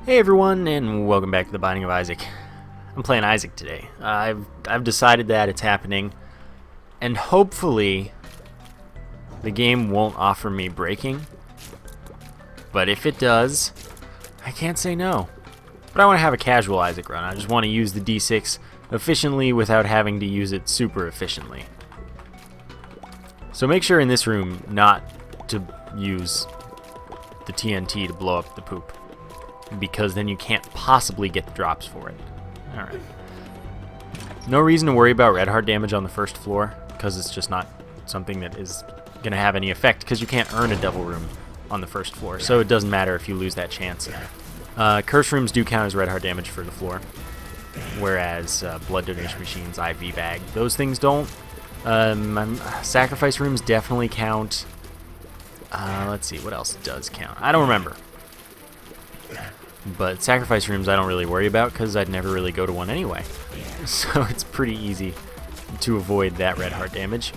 Hey everyone, and welcome back to the Binding of Isaac. I'm playing Isaac today. I've decided that it's happening, and hopefully the game won't offer me breaking. But if it does, I can't say no. But I want to have a casual Isaac run. I just want to use the D6 efficiently without having to use it super efficiently. So make sure in this room not to use the TNT to blow up the poop, because then you can't possibly get the drops for it. Alright. No reason to worry about red heart damage on the first floor, because it's just not something that is going to have any effect, because you can't earn a devil room on the first floor, so it doesn't matter if you lose that chance. Curse rooms do count as red heart damage for the floor, whereas blood donation machines, IV bag, those things don't. Sacrifice rooms definitely count. Let's see, what else does count? I don't remember. But sacrifice rooms I don't really worry about because I'd never really go to one anyway. So it's pretty easy to avoid that red heart damage.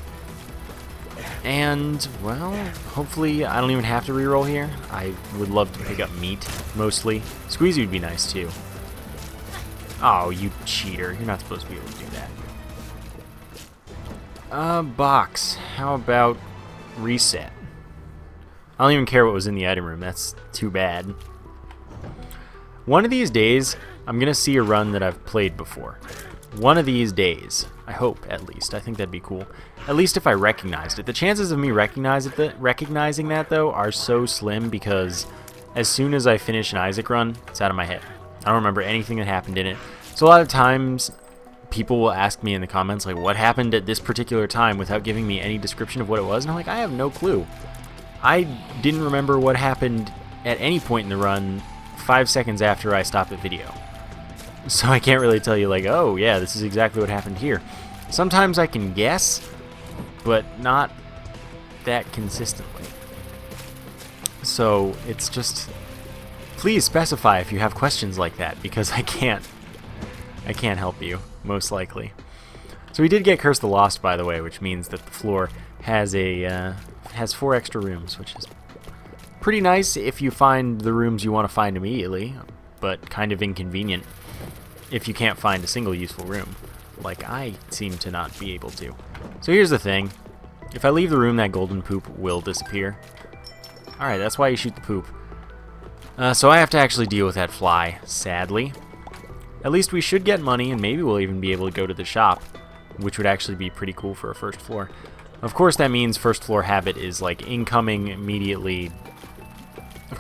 And, well, hopefully I don't even have to reroll here. I would love to pick up meat, mostly. Squeezy would be nice, too. Oh, you cheater. You're not supposed to be able to do that. Box. How about reset? I don't even care what was in the item room. That's too bad. One of these days, I'm going to see a run that I've played before. One of these days. I hope, at least. I think that'd be cool. At least if I recognized it. The chances of me recognizing that, though, are so slim because as soon as I finish an Isaac run, it's out of my head. I don't remember anything that happened in it. So a lot of times, people will ask me in the comments, like, what happened at this particular time without giving me any description of what it was? And I'm like, I have no clue. I didn't remember what happened at any point in the run 5 seconds after I stopped the video. So I can't really tell you, like, oh yeah, this is exactly what happened here. Sometimes I can guess, but not that consistently. So it's just, please specify if you have questions like that, because I can't help you, most likely. So we did get Curse the Lost, by the way, which means that the floor has has 4 extra rooms, which is pretty nice if you find the rooms you want to find immediately, but kind of inconvenient if you can't find a single useful room, like I seem to not be able to. So here's the thing. If I leave the room, that golden poop will disappear. Alright, that's why you shoot the poop. So I have to actually deal with that fly, sadly. At least we should get money, and maybe we'll even be able to go to the shop, which would actually be pretty cool for a first floor. Of course, that means first floor habit is like incoming immediately.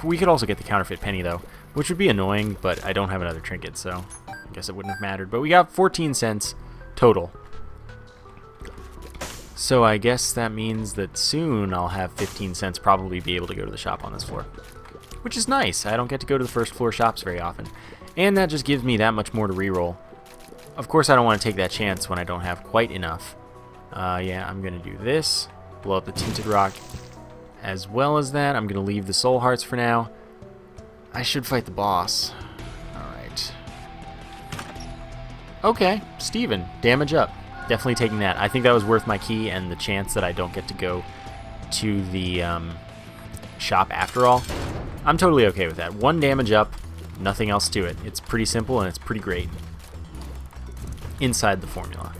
We could also get the counterfeit penny, though, which would be annoying, but I don't have another trinket, so I guess it wouldn't have mattered. But we got 14 cents total. So I guess that means that soon I'll have 15 cents, probably be able to go to the shop on this floor, which is nice. I don't get to go to the first floor shops very often, and that just gives me that much more to reroll. Of course, I don't want to take that chance when I don't have quite enough. Yeah, I'm going to do this, blow up the Tinted Rock. As well as that, I'm going to leave the Soul Hearts for now. I should fight the boss. Alright. Okay, Steven, damage up. Definitely taking that. I think that was worth my key and the chance that I don't get to go to the shop after all. I'm totally okay with that. 1 damage up, nothing else to it. It's pretty simple and it's pretty great inside the formula.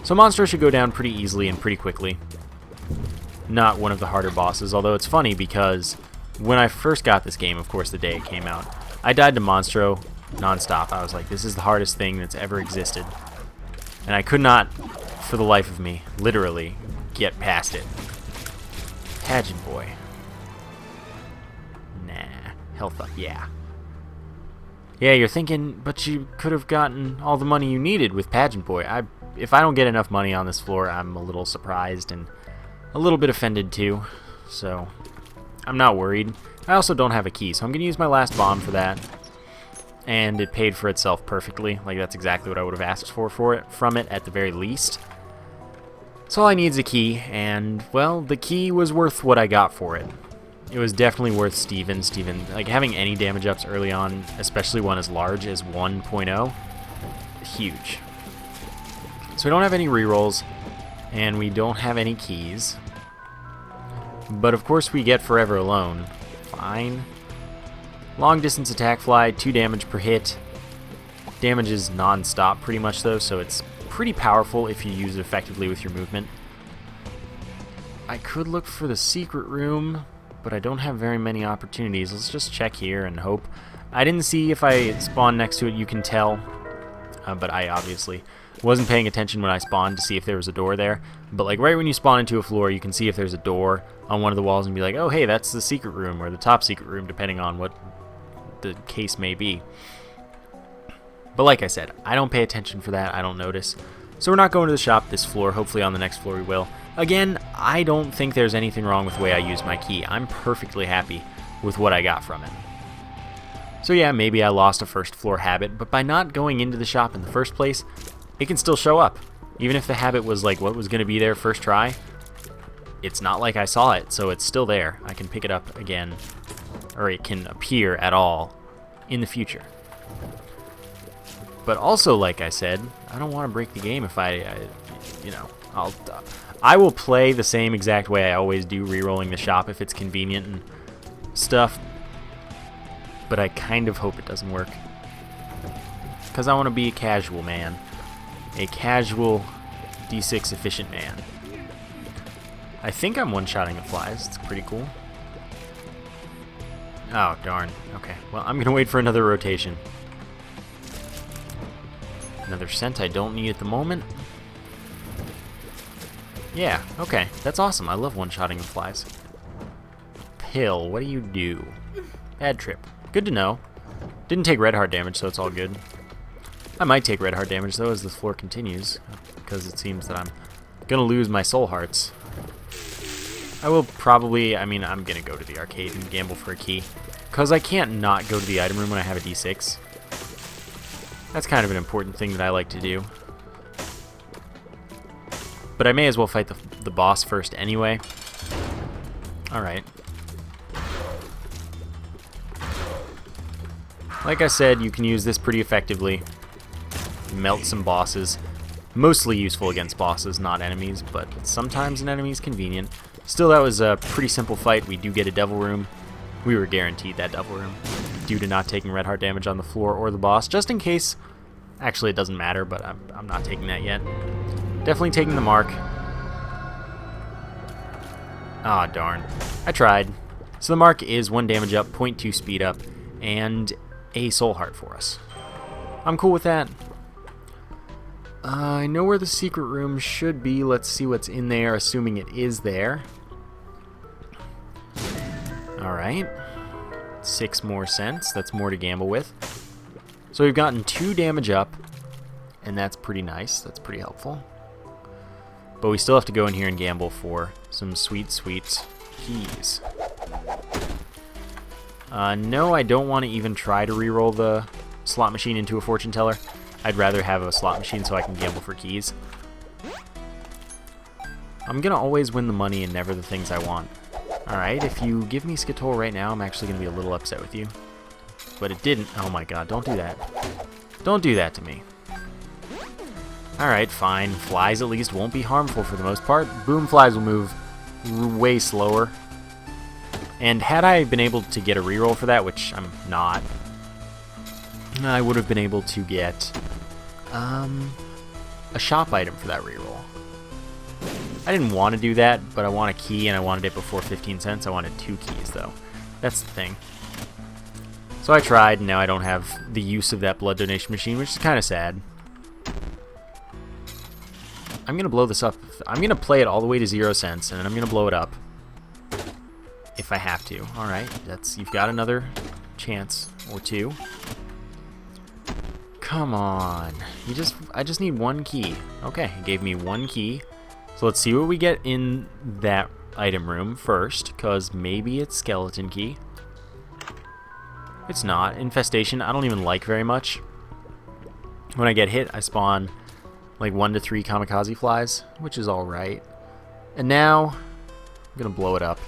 So Monstro should go down pretty easily and pretty quickly. Not one of the harder bosses, although it's funny because when I first got this game, of course the day it came out, I died to Monstro non-stop. I was like, this is the hardest thing that's ever existed. And I could not, for the life of me, literally, get past it. Pageant Boy. Nah. Health up, yeah. Yeah, you're thinking, but you could have gotten all the money you needed with Pageant Boy. If I don't get enough money on this floor, I'm a little surprised and a little bit offended too, so I'm not worried. I also don't have a key, so I'm going to use my last bomb for that, and it paid for itself perfectly. Like, that's exactly what I would have asked for it from it at the very least. So all I need is a key, and, well, the key was worth what I got for it. It was definitely worth Steven, like, having any damage ups early on, especially one as large as 1.0, huge. So we don't have any rerolls, and we don't have any keys. But of course we get Forever Alone. Fine. Long distance attack fly, 2 damage per hit. Damage is non-stop pretty much though, so it's pretty powerful if you use it effectively with your movement. I could look for the secret room, but I don't have very many opportunities. Let's just check here and hope. I didn't see if I spawned next to it, you can tell, but I obviously wasn't paying attention when I spawned to see if there was a door there. But like right when you spawn into a floor, you can see if there's a door on one of the walls and be like, oh hey, that's the secret room or the top secret room, depending on what the case may be. But like I said, I don't pay attention for that, I don't notice. So we're not going to the shop this floor, hopefully on the next floor we will. Again, I don't think there's anything wrong with the way I use my key. I'm perfectly happy with what I got from it. So yeah, maybe I lost a first floor habit, but by not going into the shop in the first place, it can still show up. Even if the habit was like what was going to be there first try, it's not like I saw it, so it's still there. I can pick it up again, or it can appear at all in the future. But also, like I said, I don't want to break the game if I will play the same exact way I always do, re-rolling the shop if it's convenient and stuff. But I kind of hope it doesn't work, because I want to be a casual man. A casual D6 efficient man. I think I'm one-shotting the flies. It's pretty cool. Oh, darn. Okay, well, I'm going to wait for another rotation. Another scent I don't need at the moment. Yeah, okay. That's awesome. I love one-shotting the flies. Pill, what do you do? Bad trip. Good to know. Didn't take red heart damage, so it's all good. I might take red heart damage, though, as the floor continues, because it seems that I'm going to lose my soul hearts. I will probably, I'm going to go to the arcade and gamble for a key, because I can't not go to the item room when I have a D6. That's kind of an important thing that I like to do. But I may as well fight the boss first anyway. Alright. Like I said, you can use this pretty effectively. Melt some bosses. Mostly useful against bosses, not enemies, but sometimes an enemy is convenient. Still, that was a pretty simple fight. We do get a devil room. We were guaranteed that devil room due to not taking red heart damage on the floor or the boss, just in case. Actually, it doesn't matter, but I'm not taking that yet. Definitely taking the mark. Ah, darn. I tried. So the mark is 1 damage up, 0.2 speed up, and a soul heart for us. I'm cool with that. I know where the secret room should be. Let's see what's in there, assuming it is there. Alright. 6 more cents. That's more to gamble with. So we've gotten 2 damage up, and that's pretty nice. That's pretty helpful. But we still have to go in here and gamble for some sweet, sweet keys. No, I don't want to even try to re-roll the slot machine into a fortune teller. I'd rather have a slot machine so I can gamble for keys. I'm going to always win the money and never the things I want. Alright, if you give me Scatola right now, I'm actually going to be a little upset with you. But it didn't. Oh my god, don't do that. Don't do that to me. Alright, fine. Flies at least won't be harmful for the most part. Boom flies will move way slower. And had I been able to get a reroll for that, which I'm not, I would have been able to get a shop item for that reroll. I didn't want to do that, but I want a key and I wanted it before 15 cents. I wanted 2 keys though. That's the thing. So I tried, and now I don't have the use of that blood donation machine, which is kind of sad. I'm going to blow this up. I'm going to play it all the way to 0 cents, and then I'm going to blow it up. If I have to. Alright, you've got another chance or 2. Come on. I just need 1 key. Okay, it gave me 1 key. So let's see what we get in that item room first, because maybe it's skeleton key. It's not. Infestation, I don't even like very much. When I get hit, I spawn like 1 to 3 kamikaze flies, which is alright. And now, I'm going to blow it up.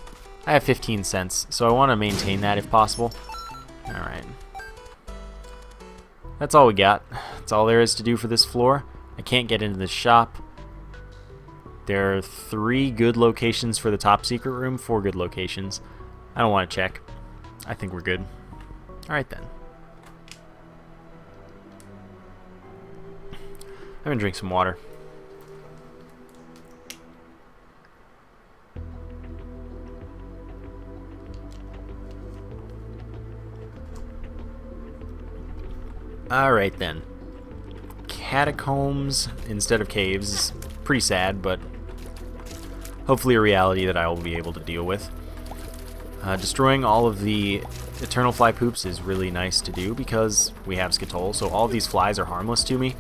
I have 15 cents, so I want to maintain that if possible. Alright. That's all we got. That's all there is to do for this floor. I can't get into the shop. There are 3 good locations for the top secret room, 4 good locations. I don't want to check. I think we're good. Alright then. I'm gonna drink some water. Alright then. Catacombs instead of caves is pretty sad, but hopefully a reality that I will be able to deal with. Destroying all of the eternal fly poops is really nice to do because we have Scuttle, so all of these flies are harmless to me.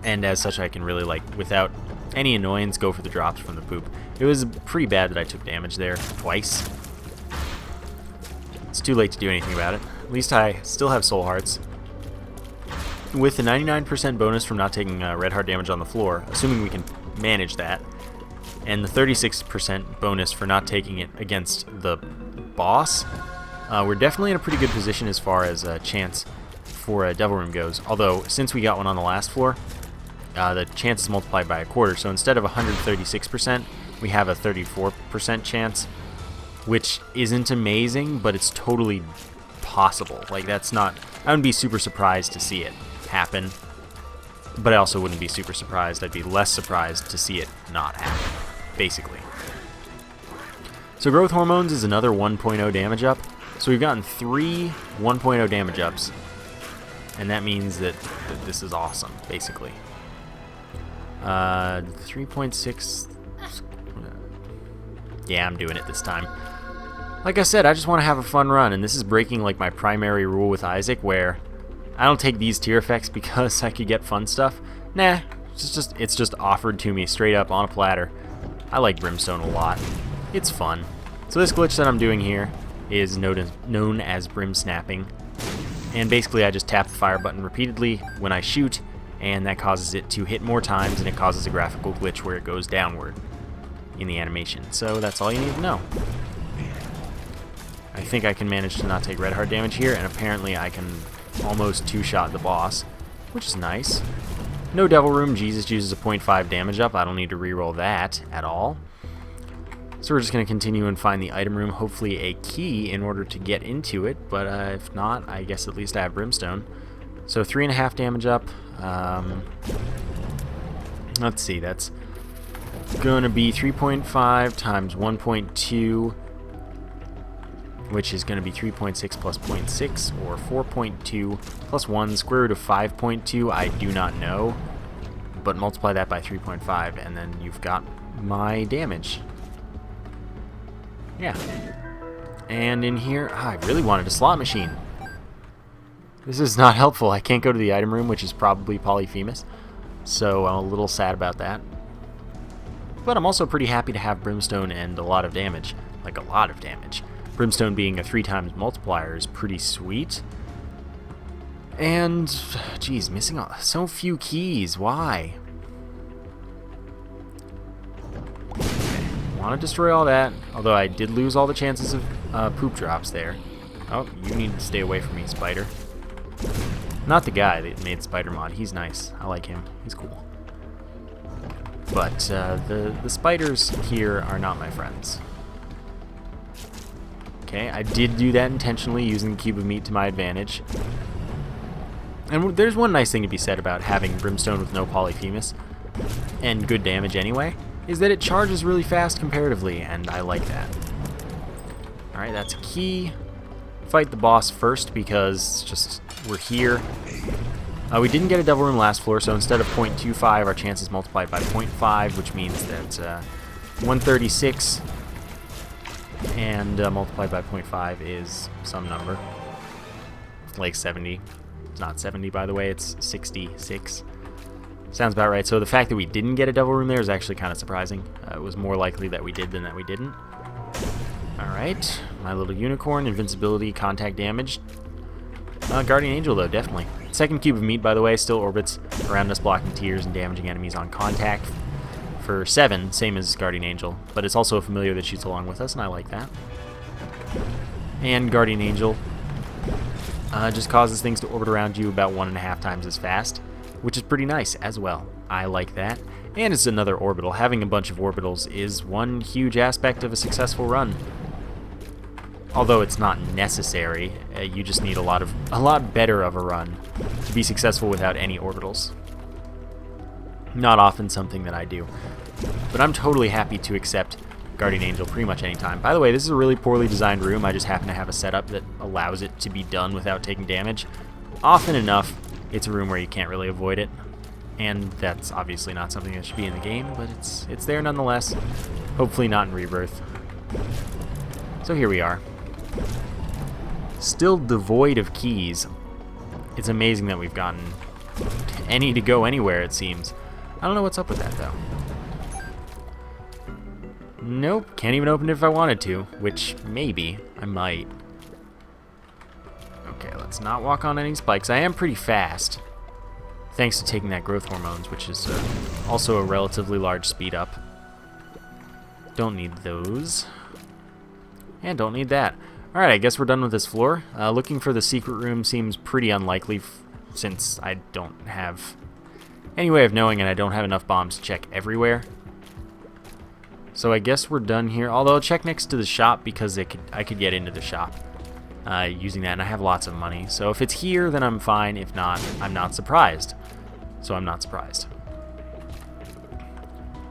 And as such, I can really, like, without any annoyance, go for the drops from the poop. It was pretty bad that I took damage there twice. It's too late to do anything about it. At least I still have soul hearts. With the 99% bonus from not taking red heart damage on the floor, assuming we can manage that, and the 36% bonus for not taking it against the boss, we're definitely in a pretty good position as far as chance for a Devil Room goes. Although, since we got one on the last floor, the chance is multiplied by a quarter. So instead of 136%, we have a 34% chance, which isn't amazing, but it's totally possible. Like, that's not... I wouldn't be super surprised to see it happen, but I also wouldn't be super surprised. I'd be less surprised to see it not happen, basically. So growth hormones is another 1.0 damage up. So we've gotten 3 1.0 damage ups, and that means that this is awesome, basically. 3.6... Yeah, I'm doing it this time. Like I said, I just want to have a fun run, and this is breaking like my primary rule with Isaac, where I don't take these tier effects because I could get fun stuff. Nah, it's just offered to me straight up on a platter. I like Brimstone a lot. It's fun. So this glitch that I'm doing here is known as Brim Snapping, and basically I just tap the fire button repeatedly when I shoot, and that causes it to hit more times, and it causes a graphical glitch where it goes downward in the animation. So that's all you need to know. I think I can manage to not take red heart damage here, and apparently I can almost two-shot the boss, which is nice. No Devil Room. Jesus uses a 0.5 damage up. I don't need to reroll that at all. So we're just going to continue and find the item room, hopefully a key in order to get into it, but if not, I guess at least I have Brimstone. So 3.5 damage up. Let's see, that's going to be 3.5 times 1.2, which is going to be 3.6 plus 0.6, or 4.2 plus 1, square root of 5.2, I do not know, but multiply that by 3.5, and then you've got my damage. Yeah. And in here, I really wanted a slot machine. This is not helpful. I can't go to the item room, which is probably Polyphemus, so I'm a little sad about that. But I'm also pretty happy to have Brimstone and a lot of damage. Like, a lot of damage. Brimstone being a 3 times multiplier is pretty sweet. And, geez, missing so few keys. Why? Okay, want to destroy all that, although I did lose all the chances of poop drops there. Oh, you need to stay away from me, Spider. Not the guy that made Spider Mod. He's nice. I like him. He's cool. But the spiders here are not my friends. Okay, I did do that intentionally, using the cube of meat to my advantage. And there's one nice thing to be said about having Brimstone with no Polyphemus, and good damage anyway, is that it charges really fast comparatively, and I like that. Alright, that's a key. Fight the boss first, because just we're here. We didn't get a Devil Room last floor, so instead of 0.25, our chance is multiplied by 0.5, which means that 136 and multiplied by 0.5 is some number. Like 70. It's not 70, by the way, it's 66. Sounds about right. So the fact that we didn't get a Devil Room there is actually kind of surprising. It was more likely that we did than that we didn't. Alright, my little unicorn, invincibility, contact damage. Guardian Angel, though, definitely. Second cube of meat, by the way, still orbits around us, blocking tears and damaging enemies on contact for 7, same as Guardian Angel. But it's also a familiar that shoots along with us, and I like that. And Guardian Angel just causes things to orbit around you about 1.5 times as fast, which is pretty nice as well. I like that. And it's another orbital. Having a bunch of orbitals is one huge aspect of a successful run. Although it's not necessary, you just need a lot better of a run to be successful without any orbitals. Not often something that I do. But I'm totally happy to accept Guardian Angel pretty much anytime. By the way, this is a really poorly designed room. I just happen to have a setup that allows it to be done without taking damage. Often enough, it's a room where you can't really avoid it. And that's obviously not something that should be in the game, but it's there nonetheless. Hopefully not in Rebirth. So here we are. Still devoid of keys. It's amazing that we've gotten any to go anywhere, it seems. I don't know what's up with that, though. Nope, can't even open it if I wanted to, which maybe I might. Okay, let's not walk on any spikes. I am pretty fast, thanks to taking that growth hormones, which is also a relatively large speed up. Don't need those. And don't need that. Alright, I guess we're done with this floor. Looking for the secret room seems pretty unlikely since I don't have any way of knowing and I don't have enough bombs to check everywhere. So I guess we're done here. Although I'll check next to the shop because I could get into the shop using that, and I have lots of money. So if it's here, then I'm fine. If not, I'm not surprised. So I'm not surprised.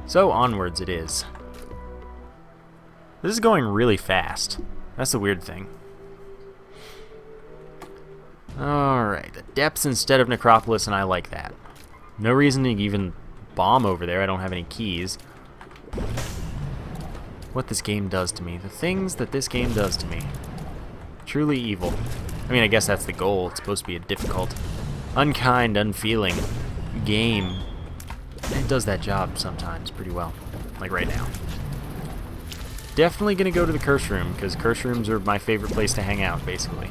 So onwards it is. This is going really fast. That's the weird thing. Alright, the depths instead of Necropolis, and I like that. No reason to even bomb over there. I don't have any keys. What this game does to me. The things that this game does to me. Truly evil. I mean, I guess that's the goal. It's supposed to be a difficult, unkind, unfeeling game. And it does that job sometimes pretty well. Like right now. Definitely going to go to the curse room, because curse rooms are my favorite place to hang out, basically.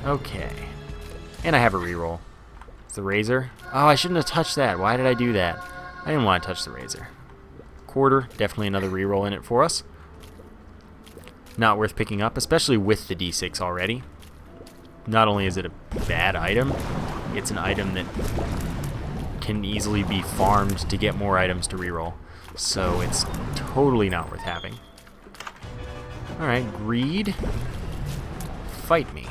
Okay. And I have a reroll. It's the razor. Oh, I shouldn't have touched that. Why did I do that? I didn't want to touch the razor. Quarter, definitely another reroll in it for us. Not worth picking up, especially with the D6 already. Not only is it a bad item, it's an item that can easily be farmed to get more items to reroll. So it's totally not worth having. Alright, greed. Fight me.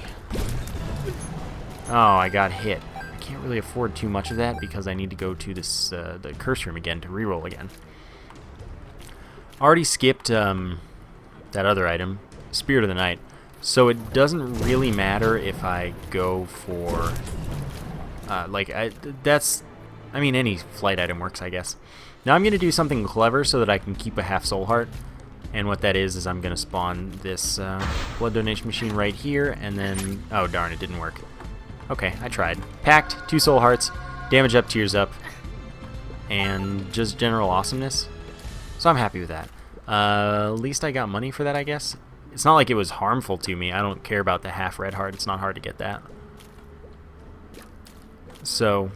Oh, I got hit. I can't really afford too much of that because I need to go to this the curse room again to reroll again. Already skipped that other item, Spirit of the Night, so it doesn't really matter if I go for I mean any flight item works, I guess. Now I'm going to do something clever so that I can keep a half soul heart. And what that is I'm going to spawn this blood donation machine right here, and then... Oh, darn, it didn't work. Okay, I tried. Packed, 2 soul hearts, damage up, tears up, and just general awesomeness. So I'm happy with that. At least I got money for that, I guess. It's not like it was harmful to me. I don't care about the half red heart. It's not hard to get that. So,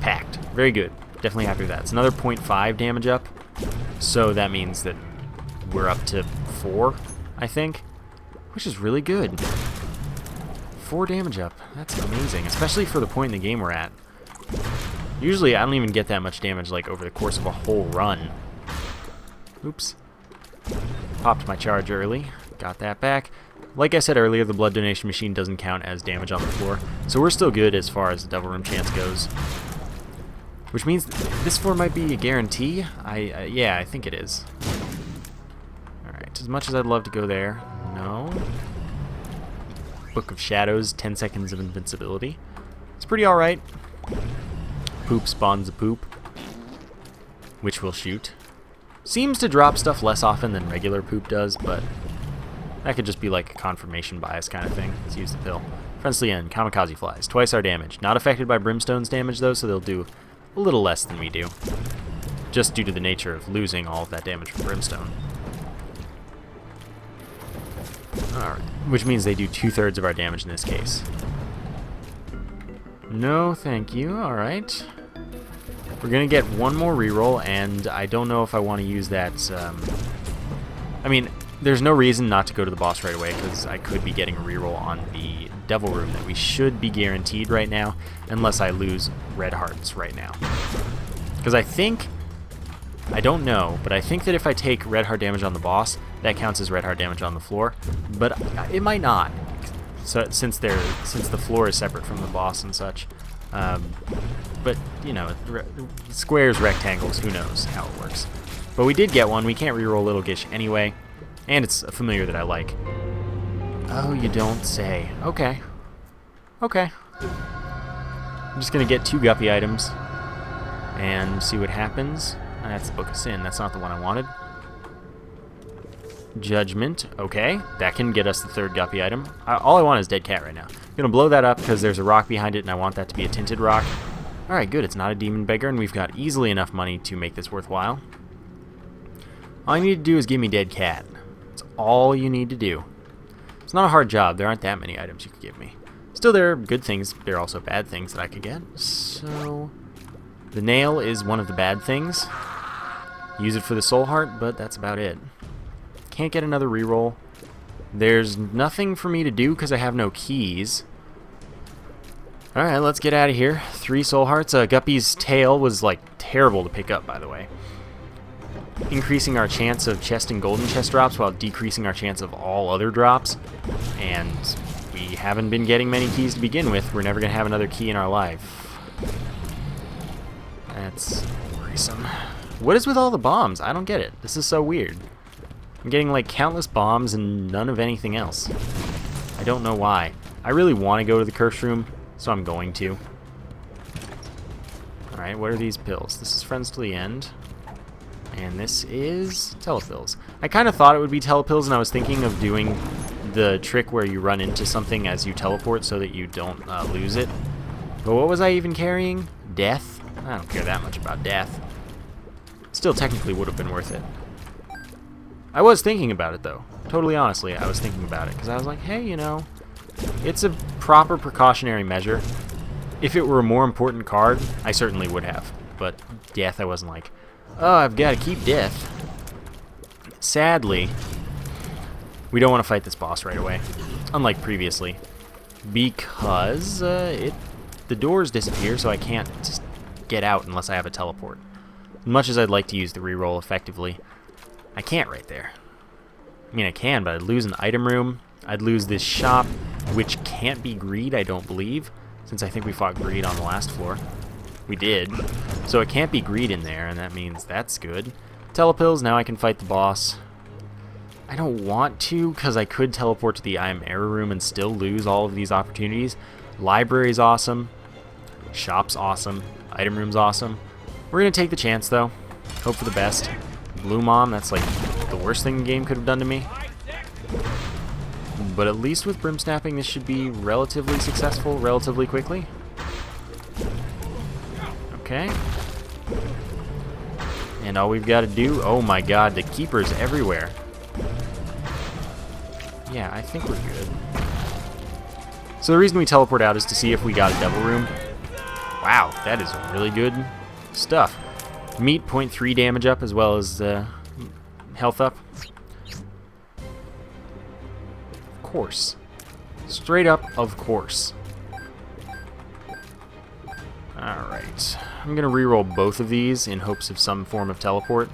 packed. Very good. Definitely happy with that. It's another 0.5 damage up, so that means that we're up to 4, I think, which is really good. 4 damage up. That's amazing, especially for the point in the game we're at. Usually I don't even get that much damage like over the course of a whole run. Oops. Popped my charge early. Got that back. Like I said earlier, the blood donation machine doesn't count as damage on the floor, so we're still good as far as the Devil Room chance goes. Which means this floor might be a guarantee. Yeah, I think it is. Alright, as much as I'd love to go there. No. Book of Shadows, 10 seconds of invincibility. It's pretty alright. Poop spawns a poop, which will shoot. Seems to drop stuff less often than regular poop does, but that could just be like a confirmation bias kind of thing. Let's use the pill. Friendly end, kamikaze flies, twice our damage. Not affected by Brimstone's damage though, so they'll do a little less than we do, just due to the nature of losing all of that damage from Brimstone. Alright, which means they do 2/3 of our damage in this case. No, thank you. Alright. We're going to get one more reroll, and I don't know if I want to use that... I mean, there's no reason not to go to the boss right away, because I could be getting a reroll on the Devil Room that we should be guaranteed right now, unless I lose red hearts right now. Because I think I don't know, but I think that if I take red heart damage on the boss, that counts as red heart damage on the floor. But it might not, so since the floor is separate from the boss and such. But you know, squares, rectangles, who knows how it works. But we did get one. We can't reroll Little Gish anyway, and it's a familiar that I like. Oh, you don't say. Okay. Okay. I'm just gonna get 2 guppy items and see what happens. That's the Book of Sin. That's not the one I wanted. Judgment. Okay. That can get us the 3rd guppy item. All I want is Dead Cat right now. I'm going to blow that up because there's a rock behind it, and I want that to be a tinted rock. Alright, good. It's not a demon beggar, and we've got easily enough money to make this worthwhile. All you need to do is give me Dead Cat. That's all you need to do. It's not a hard job. There aren't that many items you could give me. Still, there are good things. There are also bad things that I could get. So, the nail is one of the bad things. Use it for the soul heart, but that's about it. Can't get another reroll. There's nothing for me to do because I have no keys. Alright, let's get out of here. 3 soul hearts. Guppy's tail was like terrible to pick up, by the way. Increasing our chance of chest and golden chest drops while decreasing our chance of all other drops. And we haven't been getting many keys to begin with. We're never going to have another key in our life. That's worrisome. What is with all the bombs? I don't get it. This is so weird. I'm getting like countless bombs and none of anything else. I don't know why. I really want to go to the curse room, so I'm going to. Alright, what are these pills? This is Friends to the End. And this is telepills. I kind of thought it would be telepills, and I was thinking of doing the trick where you run into something as you teleport so that you don't lose it. But what was I even carrying? Death? I don't care that much about death. Still technically would have been worth it. I was thinking about it, though. Totally honestly, I was thinking about it, because I was like, hey, you know, it's a proper precautionary measure. If it were a more important card, I certainly would have. But death, I wasn't like, oh, I've got to keep death. Sadly, we don't want to fight this boss right away, unlike previously, because the doors disappear, so I can't just get out unless I have a teleport. As much as I'd like to use the reroll effectively, I can't right there. I mean, I can, but I'd lose an item room. I'd lose this shop, which can't be greed, I don't believe, since I think we fought greed on the last floor. We did. So it can't be greed in there, and that means that's good. Telepills, now I can fight the boss. I don't want to, because I could teleport to the I Am Error room and still lose all of these opportunities. Library's awesome. Shop's awesome. Item room's awesome. We're going to take the chance, though. Hope for the best. Blue Mom, that's like the worst thing the game could have done to me. But at least with Brim Snapping, this should be relatively successful relatively quickly. Okay. And all we've got to do... Oh my god, the Keeper's everywhere. Yeah, I think we're good. So the reason we teleport out is to see if we got a Devil Room. Wow, that is really good stuff. Meat, 0.3 damage up, as well as health up. Of course. Straight up, of course. Alright. I'm going to reroll both of these in hopes of some form of teleport.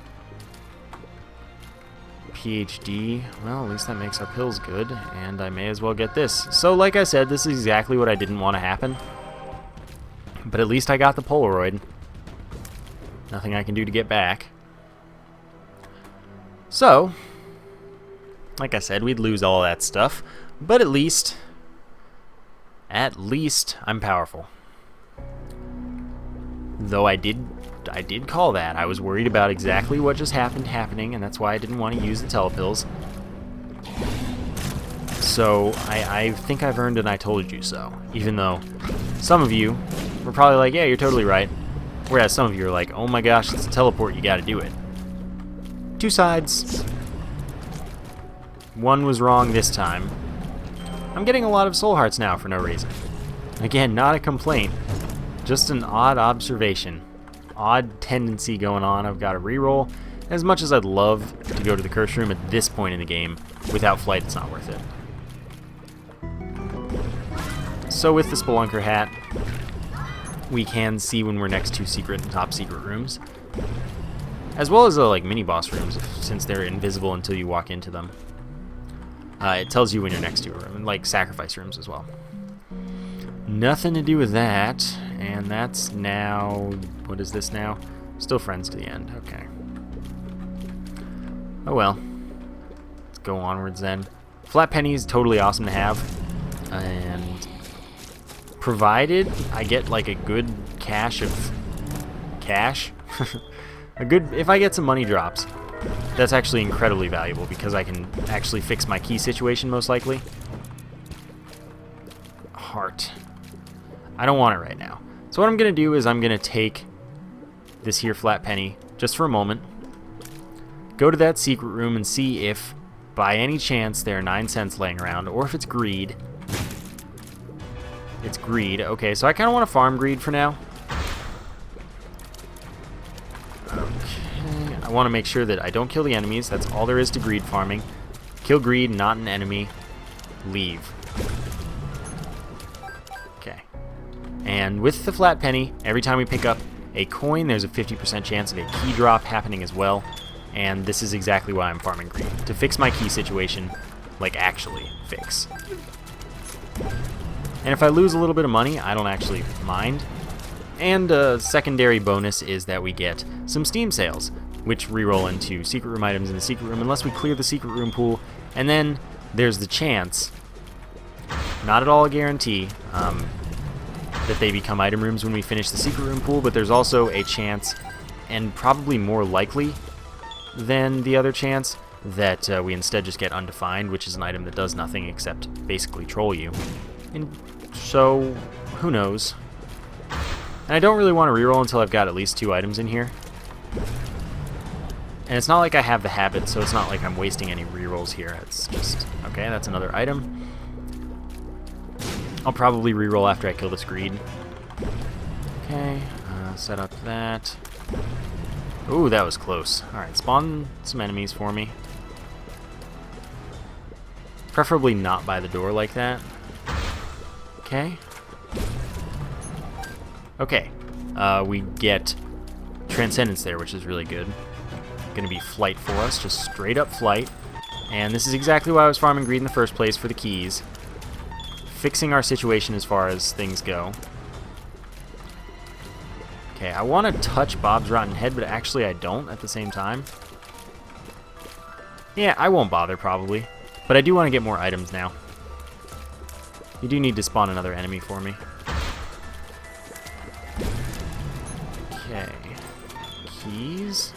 PhD. Well, at least that makes our pills good, and I may as well get this. So, like I said, this is exactly what I didn't want to happen. But at least I got the Polaroid. Nothing I can do to get back. So, like I said, we'd lose all that stuff, but at least I'm powerful. Though I did call that. I was worried about exactly what just happening, and that's why I didn't want to use the telepills. So, I think I've earned an I told you so, even though some of you were probably like, yeah, you're totally right. Whereas some of you are like, oh my gosh, it's a teleport, you gotta do it. Two sides. One was wrong this time. I'm getting a lot of soul hearts now for no reason. Again, not a complaint, just an odd observation. Odd tendency going on. I've got to reroll. As much as I'd love to go to the curse room at this point in the game, without flight it's not worth it. So with the Spelunker hat, we can see when we're next to secret and top secret rooms. as well as like mini boss rooms, since they're invisible until you walk into them. It tells you when you're next to a room, and like sacrifice rooms as well. Nothing to do with that, and that's now, what is this now? Still friends to the end, okay. Oh well. Let's go onwards then. Flat penny is totally awesome to have, and provided I get like a good cache of cash, if I get some money drops, that's actually incredibly valuable because I can actually fix my key situation most likely. Heart. I don't want it right now. So what I'm going to do is I'm going to take this here flat penny just for a moment, go to that secret room and see if by any chance there are 9 cents laying around, or if it's greed. It's greed. Okay, so I kind of want to farm greed for now. Okay, I want to make sure that I don't kill the enemies. That's all there is to greed farming. Kill greed, not an enemy. Leave. Okay. And with the flat penny, every time we pick up a coin, there's a 50% chance of a key drop happening as well. And this is exactly why I'm farming greed. To fix my key situation, like actually fix. And if I lose a little bit of money, I don't actually mind. And a secondary bonus is that we get some Steam sales, which reroll into secret room items in the secret room unless we clear the secret room pool. And then there's the chance, not at all a guarantee, that they become item rooms when we finish the secret room pool, but there's also a chance, and probably more likely than the other chance, that we instead just get undefined, which is an item that does nothing except basically troll you. And so, who knows? And I don't really want to reroll until I've got at least 2 items in here. And it's not like I have the habit, so it's not like I'm wasting any rerolls here. It's just, okay, that's another item. I'll probably reroll after I kill this greed. Okay, set up that. Ooh, that was close. Alright, spawn some enemies for me. Preferably not by the door like that. Okay. Okay. We get Transcendence there, which is really good. Gonna be flight for us, just straight up flight. And this is exactly why I was farming greed in the first place, for the keys. Fixing our situation as far as things go. Okay, I want to touch Bob's Rotten Head, but actually I don't at the same time. Yeah, I won't bother probably, but I do want to get more items now. You do need to spawn another enemy for me. Okay. Keys.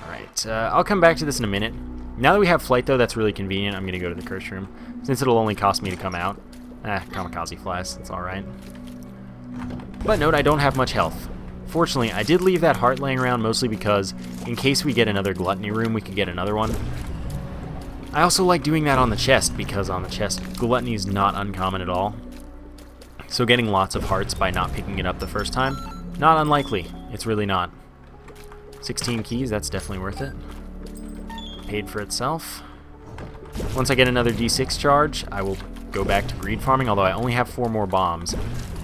Alright, I'll come back to this in a minute. Now that we have flight, though, that's really convenient. I'm going to go to the curse room, since it'll only cost me to come out. Kamikaze flies. That's alright. But note, I don't have much health. Fortunately, I did leave that heart laying around mostly because, in case we get another gluttony room, we could get another one. I also like doing that on the chest, because on the chest, gluttony is not uncommon at all. So getting lots of hearts by not picking it up the first time, not unlikely. It's really not. 16 keys, that's definitely worth it. Paid for itself. Once I get another D6 charge, I will go back to greed farming, although I only have 4 more bombs.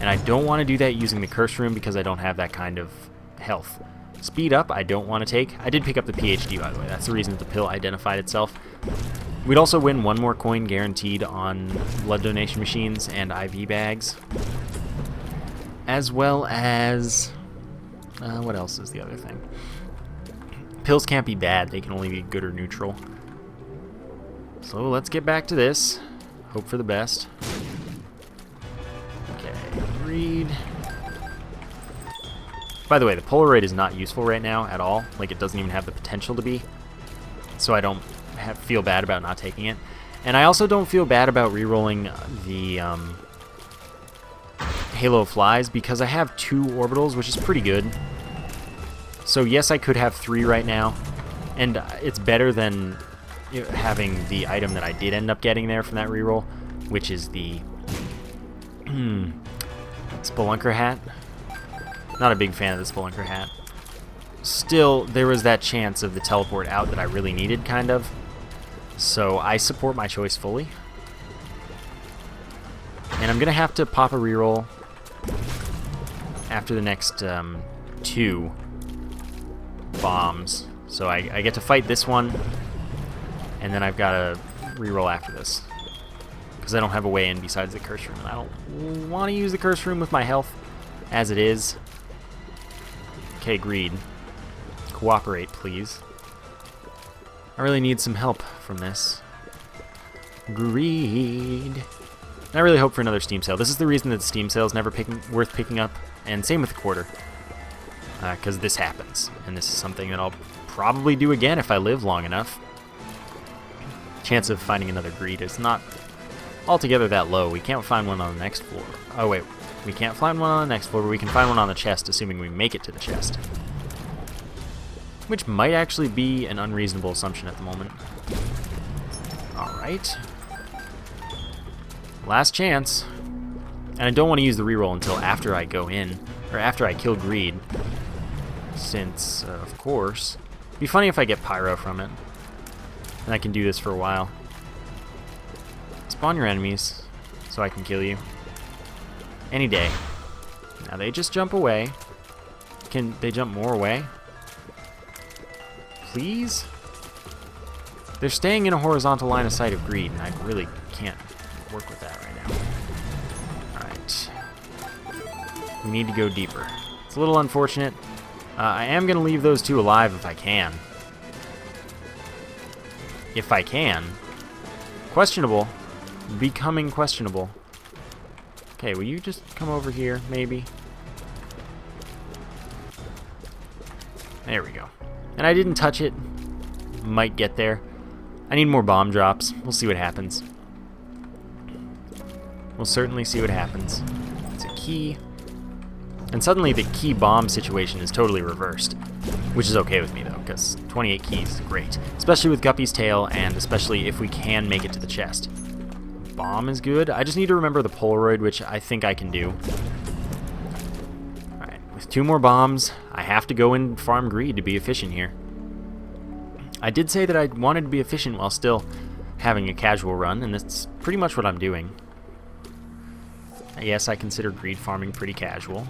And I don't want to do that using the curse room because I don't have that kind of health. Speed up, I don't want to take. I did pick up the PhD, by the way. That's the reason that the pill identified itself. We'd also win 1 more coin guaranteed on blood donation machines and IV bags. As well as... what else is the other thing? Pills can't be bad. They can only be good or neutral. So let's get back to this. Hope for the best. Okay, greed. By the way, the Polaroid is not useful right now at all. Like, it doesn't even have the potential to be. So I don't feel bad about not taking it. And I also don't feel bad about re-rolling the Halo of Flies because I have 2 orbitals, which is pretty good. So yes, I could have 3 right now. And it's better than having the item that I did end up getting there from that reroll, which is the Spelunker hat. Not a big fan of the Spelunker hat. Still, there was that chance of the teleport out that I really needed, kind of. So I support my choice fully. And I'm going to have to pop a reroll after the next 2 bombs. So I get to fight this one, and then I've got to reroll after this. Because I don't have a way in besides the curse room. And I don't want to use the curse room with my health as it is. Okay, greed. Cooperate, please. I really need some help from this. Greed. And I really hope for another Steam sale. This is the reason that the Steam sale is never worth picking up. And same with the quarter. Because this happens. And this is something that I'll probably do again if I live long enough. Chance of finding another greed is not altogether that low. We can't find one on the next floor. Oh wait, we can't find one on the next floor, but we can find one on the chest, assuming we make it to the chest. Which might actually be an unreasonable assumption at the moment. Alright. Last chance. And I don't want to use the reroll until after I go in, or after I kill greed. Since, of course, it'd be funny if I get pyro from it. And I can do this for a while. Spawn your enemies so I can kill you. Any day. Now they just jump away. Can they jump more away? Please? They're staying in a horizontal line of sight of greed, and I really can't work with that right now. Alright. We need to go deeper. It's a little unfortunate. I am going to leave those two alive if I can. If I can. Questionable. Becoming questionable. Okay, will you just come over here, maybe? There we go. And I didn't touch it. Might get there. I need more bomb drops. We'll see what happens. We'll certainly see what happens. It's a key. And suddenly the key bomb situation is totally reversed. Which is okay with me, though, because 28 keys is great. Especially with Guppy's tail, and especially if we can make it to the chest. Bomb is good. I just need to remember the Polaroid, which I think I can do. Alright, with 2 more bombs, I have to go and farm greed to be efficient here. I did say that I wanted to be efficient while still having a casual run, and that's pretty much what I'm doing. Yes, I consider greed farming pretty casual.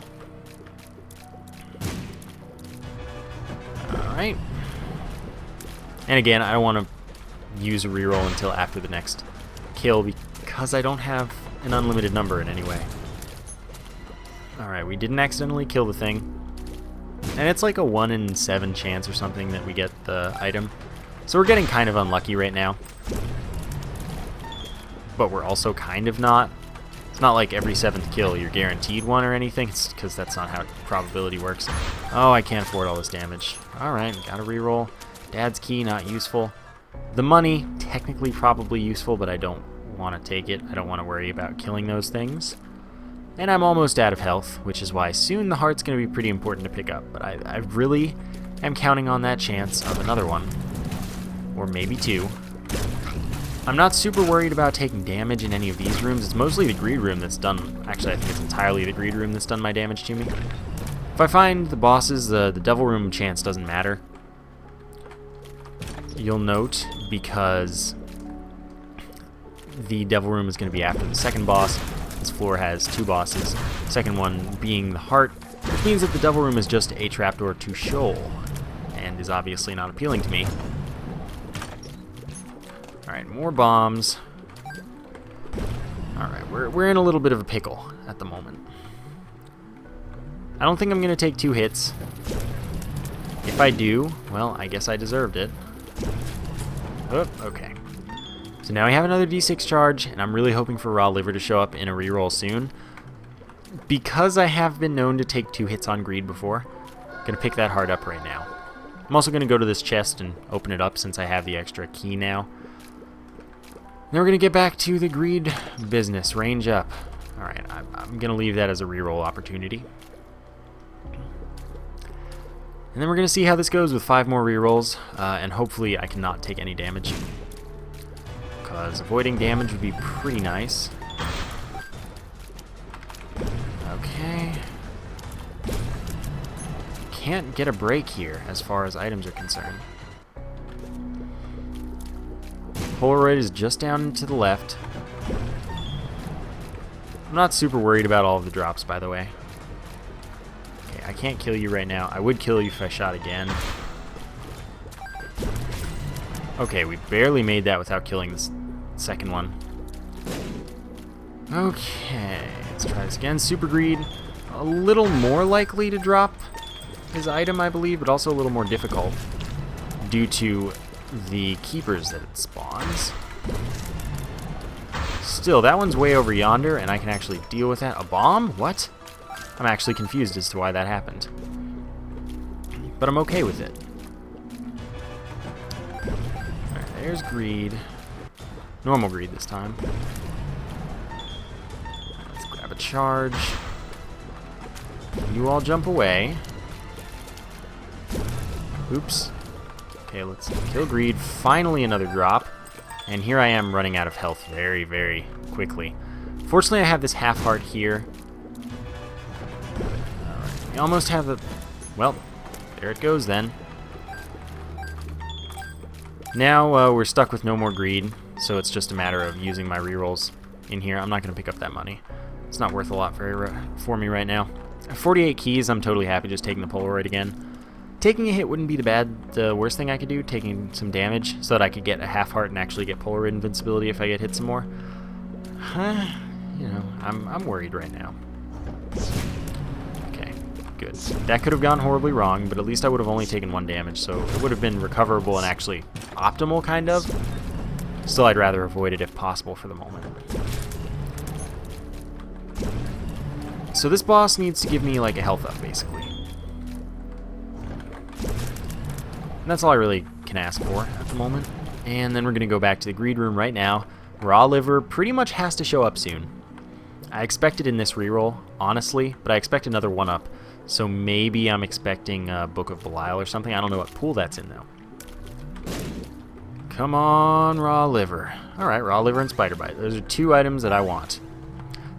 Alright. And again, I don't want to use a reroll until after the next kill because I don't have an unlimited number in any way. Alright, we didn't accidentally kill the thing. And it's like a 1 in 7 chance or something that we get the item. So we're getting kind of unlucky right now. But we're also kind of not. It's not like every 7th kill you're guaranteed one or anything, because that's not how probability works. Oh, I can't afford all this damage. Alright, gotta reroll. Dad's key, not useful. The money, technically probably useful, but I don't want to take it. I don't want to worry about killing those things. And I'm almost out of health, which is why soon the heart's going to be pretty important to pick up. But I really am counting on that chance of another one. Or maybe 2. I'm not super worried about taking damage in any of these rooms. It's mostly the greed room that's done... Actually, I think it's entirely the greed room that's done my damage to me. If I find the bosses, the devil room chance doesn't matter. You'll note, because the devil room is going to be after the second boss. This floor has 2 bosses. Second one being the heart, which means that the devil room is just a trapdoor to Sheol, and is obviously not appealing to me. Alright, more bombs. Alright, we're in a little bit of a pickle at the moment. I don't think I'm going to take 2 hits. If I do, well, I guess I deserved it. Oh, okay. So now we have another D6 charge, and I'm really hoping for raw liver to show up in a reroll soon. Because I have been known to take 2 hits on greed before, I'm going to pick that heart up right now. I'm also going to go to this chest and open it up since I have the extra key now. Then we're going to get back to the greed business. Range up. Alright, I'm going to leave that as a reroll opportunity. And then we're going to see how this goes with 5 more rerolls, and hopefully I cannot take any damage. Because avoiding damage would be pretty nice. Okay. Can't get a break here as far as items are concerned. Polaroid is just down to the left. I'm not super worried about all of the drops, by the way. Okay, I can't kill you right now. I would kill you if I shot again. Okay, we barely made that without killing this second one. Okay, let's try this again. Super Greed, a little more likely to drop his item, I believe, but also a little more difficult due to the keepers that it spawns. Still, that one's way over yonder, and I can actually deal with that. A bomb? What? I'm actually confused as to why that happened. But I'm okay with it. Alright, there's Greed. Normal Greed this time. Let's grab a charge. You all jump away. Oops. Okay, let's kill Greed. Finally another drop. And here I am running out of health very, very quickly. Fortunately, I have this half heart here. We almost have the... Well, there it goes then. Now we're stuck with no more greed, so it's just a matter of using my rerolls in here. I'm not going to pick up that money. It's not worth a lot for me right now. At 48 keys, I'm totally happy just taking the Polaroid again. Taking a hit wouldn't be the worst thing I could do, taking some damage so that I could get a half heart and actually get Polaroid invincibility if I get hit some more. You know, I'm worried right now. Okay, good. That could have gone horribly wrong, but at least I would have only taken 1 damage, so it would have been recoverable and actually optimal, kind of. Still, I'd rather avoid it if possible for the moment. So this boss needs to give me like a health up, basically. And that's all I really can ask for at the moment. And then we're going to go back to the greed room right now. Raw liver pretty much has to show up soon. I expect it in this reroll, honestly, but I expect another 1-up. So maybe I'm expecting Book of Belial or something. I don't know what pool that's in, though. Come on, raw liver. Alright, raw liver and spider bite. Those are 2 items that I want.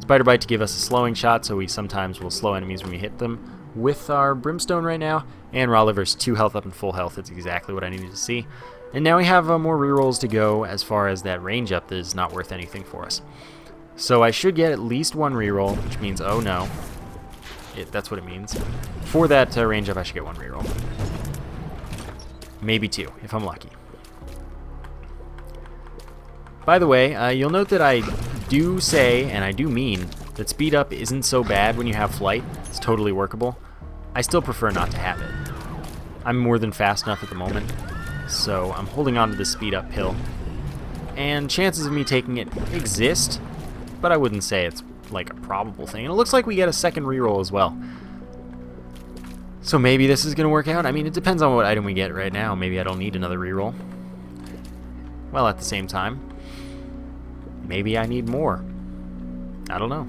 Spider bite to give us a slowing shot, so we sometimes will slow enemies when we hit them with our brimstone right now. And raw liver's 2 health up and full health. That's exactly what I needed to see. And now we have more rerolls to go as far as that range up that is not worth anything for us. So I should get at least 1 reroll, which means, oh no. That's what it means. For that range up, I should get 1 reroll. Maybe 2, if I'm lucky. By the way, you'll note that I do say, and I do mean, that speed up isn't so bad when you have flight. It's totally workable. I still prefer not to have it. I'm more than fast enough at the moment, so I'm holding on to this speed up pill. And chances of me taking it exist, but I wouldn't say it's like a probable thing. And it looks like we get a second reroll as well. So maybe this is going to work out. I mean, it depends on what item we get right now. Maybe I don't need another reroll. Well, at the same time, maybe I need more. I don't know.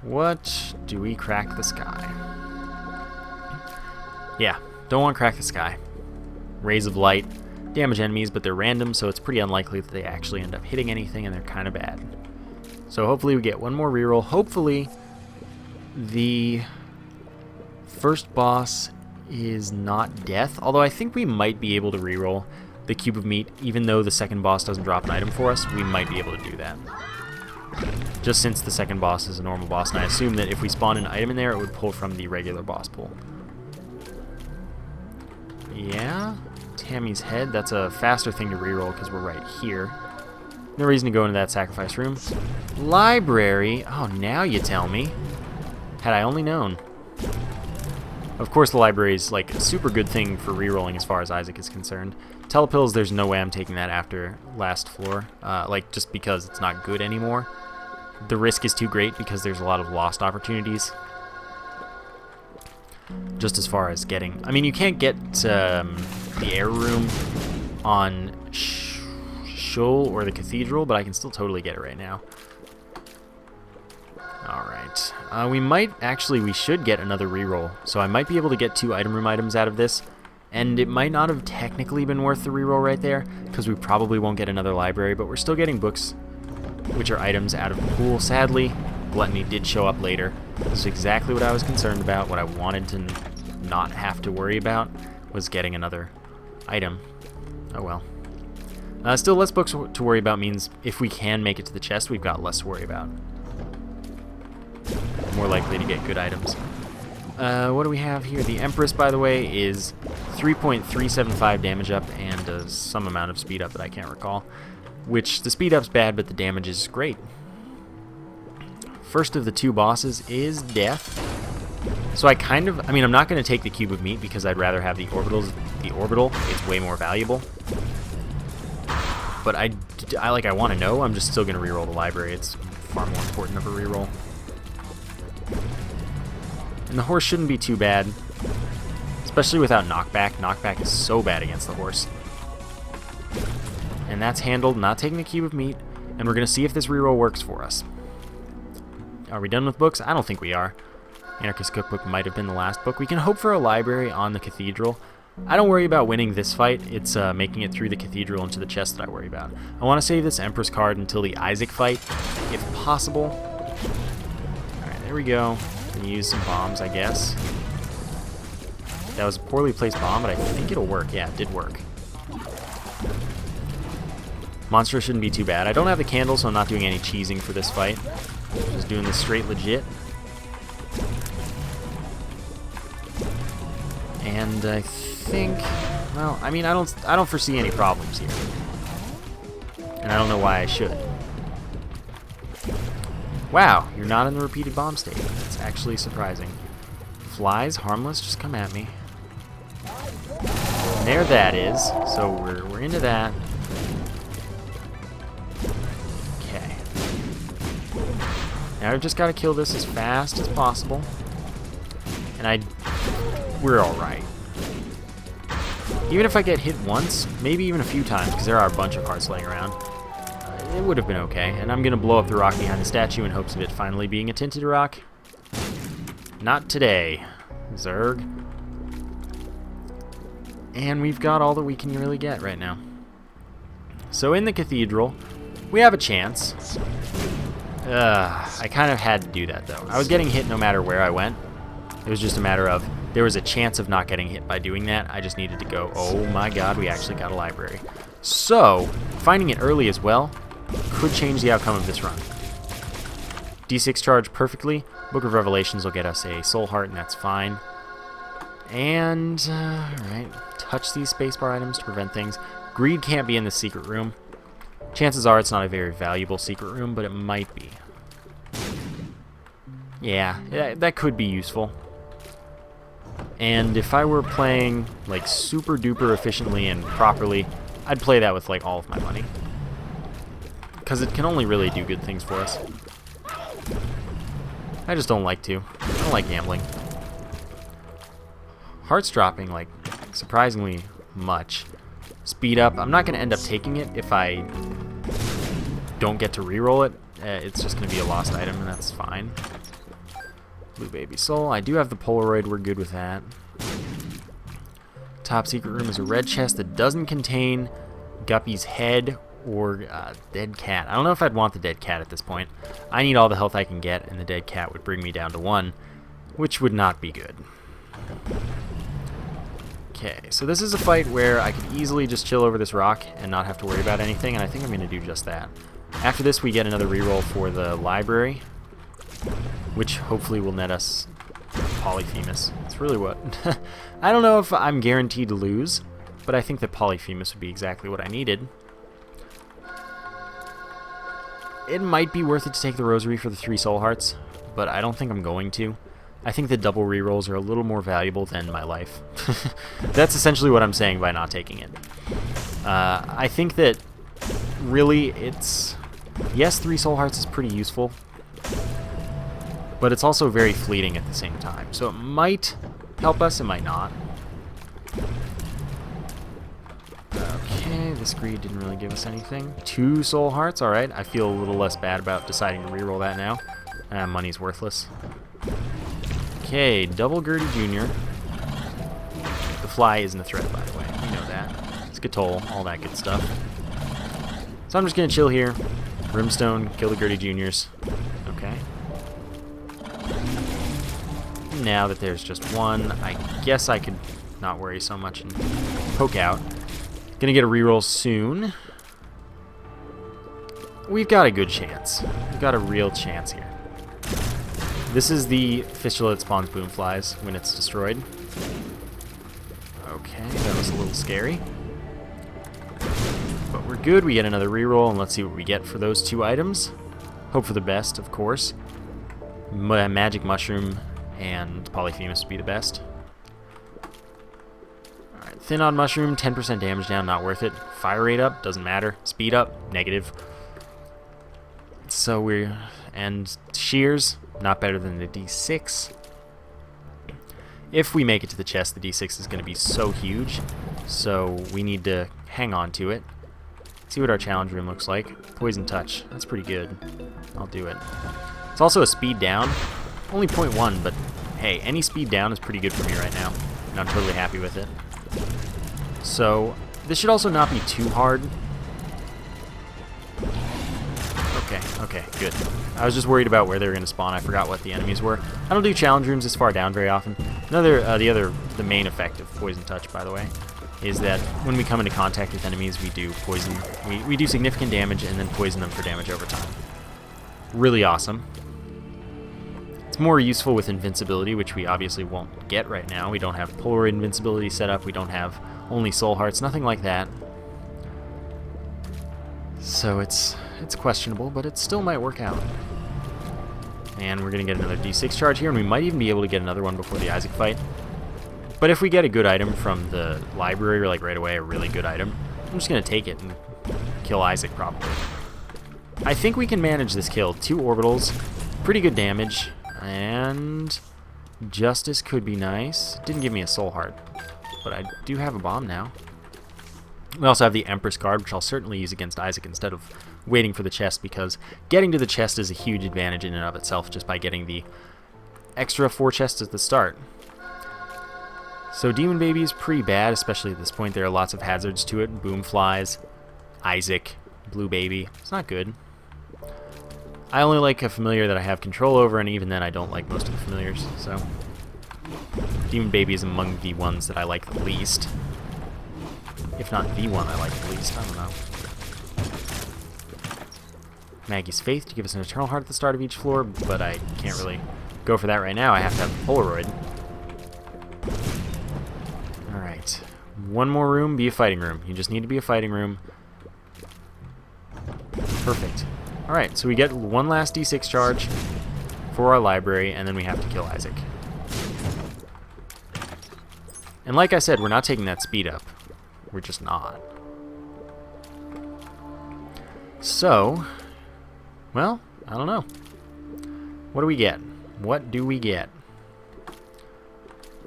What do we crack the sky? Yeah, don't want to crack the sky. Rays of light damage enemies, but they're random, so it's pretty unlikely that they actually end up hitting anything, and they're kind of bad. So hopefully we get 1 more reroll. Hopefully the first boss is not death, although I think we might be able to reroll the cube of meat. Even though the second boss doesn't drop an item for us, we might be able to do that. Just since the second boss is a normal boss, and I assume that if we spawn an item in there, it would pull from the regular boss pool. Yeah, Tammy's head, that's a faster thing to reroll because we're right here. No reason to go into that sacrifice room. Library, oh, now you tell me. Had I only known. Of course the library is like a super good thing for rerolling as far as Isaac is concerned. Telepills, there's no way I'm taking that after last floor, like just because it's not good anymore. The risk is too great because there's a lot of lost opportunities. Just as far as getting... I mean, you can't get the air room on Shul or the Cathedral, but I can still totally get it right now. Alright. We should get another reroll. So I might be able to get 2 item room items out of this. And it might not have technically been worth the reroll right there, because we probably won't get another library, but we're still getting books, which are items out of the pool. Sadly, Gluttony did show up later. This is exactly what I was concerned about. What I wanted to not have to worry about was getting another item. Oh well. Still, less books to worry about means if we can make it to the chest, we've got less to worry about. More likely to get good items. What do we have here? The Empress, by the way, is 3.375 damage up and some amount of speed up that I can't recall. Which, the speed up's bad, but the damage is great. First of the two bosses is Death. So I mean, I'm not going to take the Cube of Meat because I'd rather have the orbitals. The orbital is way more valuable. But I want to know. I'm just still going to reroll the library. It's far more important of a reroll. And the horse shouldn't be too bad, especially without knockback. Knockback is so bad against the horse. And that's handled, not taking the Cube of Meat, and we're going to see if this reroll works for us. Are we done with books? I don't think we are. Anarchist Cookbook might have been the last book. We can hope for a library on the cathedral. I don't worry about winning this fight. It's making it through the cathedral into the chest that I worry about. I want to save this Empress card until the Isaac fight, if possible. Alright, there we go. Gonna use some bombs, I guess. That was a poorly placed bomb, but I think it'll work. Yeah, it did work. Monster shouldn't be too bad. I don't have the candle, so I'm not doing any cheesing for this fight. Just doing this straight legit. And I think, well, I mean, I don't foresee any problems here. And I don't know why I should. Wow, you're not in the repeated bomb state. That's actually surprising. Flies, harmless, just come at me. And there that is. So we're into that. Okay. Now I've just got to kill this as fast as possible. And we're alright. Even if I get hit once, maybe even a few times, because there are a bunch of hearts laying around, it would have been okay. And I'm going to blow up the rock behind the statue in hopes of it finally being a tinted rock. Not today, Zerg. And we've got all that we can really get right now. So in the cathedral, we have a chance. I kind of had to do that, though. I was getting hit no matter where I went. It was just a matter of, there was a chance of not getting hit by doing that. I just needed to go, oh my god, we actually got a library. So, finding it early as well could change the outcome of this run. D6 charge perfectly. Book of Revelations will get us a soul heart, and that's fine. And, alright, touch these spacebar items to prevent things. Greed can't be in the secret room. Chances are it's not a very valuable secret room, but it might be. Yeah, that could be useful. And if I were playing like super duper efficiently and properly, I'd play that with like all of my money. Because it can only really do good things for us. I just don't like to. I don't like gambling. Hearts dropping like surprisingly much. Speed up. I'm not going to end up taking it if I don't get to reroll it. It's just going to be a lost item, and that's fine. Blue Baby Soul. I do have the Polaroid. We're good with that. Top secret room is a red chest that doesn't contain Guppy's head or dead cat. I don't know if I'd want the dead cat at this point. I need all the health I can get, and the dead cat would bring me down to 1, which would not be good. Okay, so this is a fight where I could easily just chill over this rock and not have to worry about anything, and I think I'm going to do just that. After this, we get another reroll for the library, which hopefully will net us Polyphemus. That's really what... I don't know if I'm guaranteed to lose, but I think that Polyphemus would be exactly what I needed. It might be worth it to take the Rosary for the 3 soul hearts, but I don't think I'm going to. I think the double rerolls are a little more valuable than my life. That's essentially what I'm saying by not taking it. I think that really it's... Yes, 3 soul hearts is pretty useful, but it's also very fleeting at the same time. So it might help us, it might not. Okay, this greed didn't really give us anything. 2 soul hearts, alright. I feel a little less bad about deciding to reroll that now. Money's worthless. Okay, double Gertie Jr. The fly isn't a threat, by the way. You know that. Skatole, all that good stuff. So I'm just going to chill here. Brimstone, kill the Gertie Juniors. Okay. Now that there's just 1, I guess I could not worry so much and poke out. Gonna get a reroll soon. We've got a good chance. We've got a real chance here. This is the fistula that spawns boom flies when it's destroyed. Okay, that was a little scary. But we're good. We get another reroll, and let's see what we get for those 2 items. Hope for the best, of course. Magic Mushroom and Polyphemus would be the best. Alright, Thin on Mushroom, 10% damage down, not worth it. Fire rate up, doesn't matter. Speed up, negative. So we're... And Shears, not better than the D6. If we make it to the chest, the D6 is going to be so huge, so we need to hang on to it. See what our challenge room looks like. Poison Touch, that's pretty good. I'll do it. It's also a speed down, only 0.1, but hey, any speed down is pretty good for me right now, and I'm totally happy with it. So this should also not be too hard. Okay, good. I was just worried about where they were going to spawn. I forgot what the enemies were. I don't do challenge rooms this far down very often. The main effect of Poison Touch, by the way, is that when we come into contact with enemies, we do poison. We do significant damage and then poison them for damage over time. Really awesome. It's more useful with invincibility, which we obviously won't get right now. We don't have Polaroid invincibility set up. We don't have only Soul Hearts, nothing like that. So it's questionable, but it still might work out. And we're going to get another D6 charge here, and we might even be able to get another one before the Isaac fight. But if we get a good item from the library, or like right away, a really good item, I'm just going to take it and kill Isaac probably. I think we can manage this kill. 2 orbitals, pretty good damage, and Justice could be nice. Didn't give me a Soul Heart, but I do have a bomb now. We also have the Empress card, which I'll certainly use against Isaac instead of waiting for the chest, because getting to the chest is a huge advantage in and of itself just by getting the extra 4 chests at the start. So Demon Baby is pretty bad, especially at this point. There are lots of hazards to it. Boom Flies, Isaac, Blue Baby. It's not good. I only like a familiar that I have control over, and even then I don't like most of the familiars, so Demon Baby is among the ones that I like the least. If not the one I like the least, I don't know. Maggie's Faith to give us an Eternal Heart at the start of each floor, but I can't really go for that right now. I have to have Polaroid. Alright. One more room, be a fighting room. You just need to be a fighting room. Perfect. Alright, so we get one last D6 charge for our library, and then we have to kill Isaac. And like I said, we're not taking that speed up. We're just not. So, well, I don't know. What do we get? What do we get?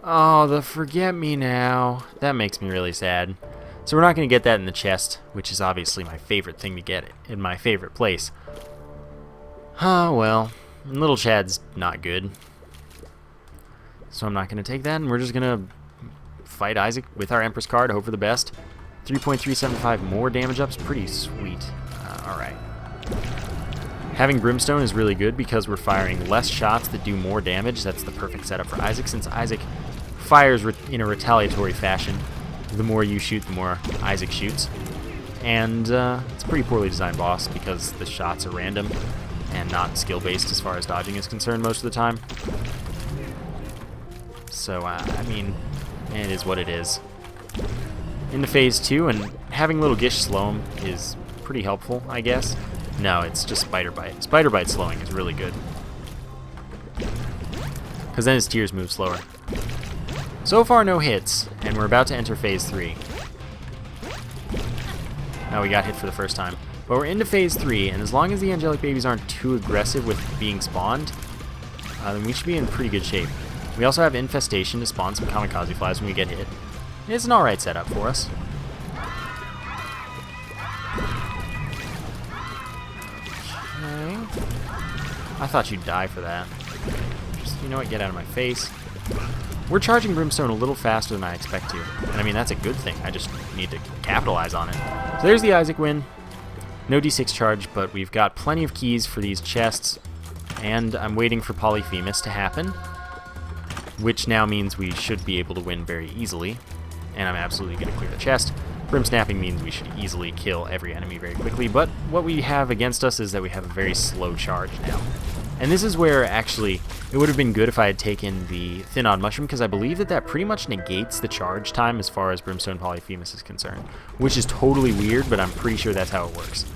Oh, the Forget Me Now. That makes me really sad. So we're not going to get that in the chest, which is obviously my favorite thing to get in my favorite place. Oh, well. Little Chad's not good. So I'm not going to take that, and we're just going to fight Isaac with our Empress card, hope for the best. 3.375 more damage up's pretty sweet. Alright. Having Brimstone is really good because we're firing less shots that do more damage. That's the perfect setup for Isaac, since Isaac fires in a retaliatory fashion. The more you shoot, the more Isaac shoots. And it's a pretty poorly designed boss because the shots are random and not skill-based as far as dodging is concerned most of the time. So, I mean, it is what it is. Into phase 2, and having Little Gish slow him is pretty helpful, I guess. No, it's just Spider Bite. Spider Bite slowing is really good, because then his tears move slower. So far, no hits, and we're about to enter phase 3. Oh, we got hit for the first time. But we're into phase 3, and as long as the angelic babies aren't too aggressive with being spawned, then we should be in pretty good shape. We also have Infestation to spawn some kamikaze flies when we get hit. It's an alright setup for us. Okay. I thought you'd die for that. Just, you know what, get out of my face. We're charging Brimstone a little faster than I expect to. And I mean, that's a good thing. I just need to capitalize on it. So there's the Isaac win. No D6 charge, but we've got plenty of keys for these chests. And I'm waiting for Polyphemus to happen, which now means we should be able to win very easily. And I'm absolutely going to clear the chest. Brim Snapping means we should easily kill every enemy very quickly, but what we have against us is that we have a very slow charge now. And this is where, actually, it would have been good if I had taken the Thin Odd Mushroom, because I believe that that pretty much negates the charge time as far as Brimstone Polyphemus is concerned. Which is totally weird, but I'm pretty sure that's how it works.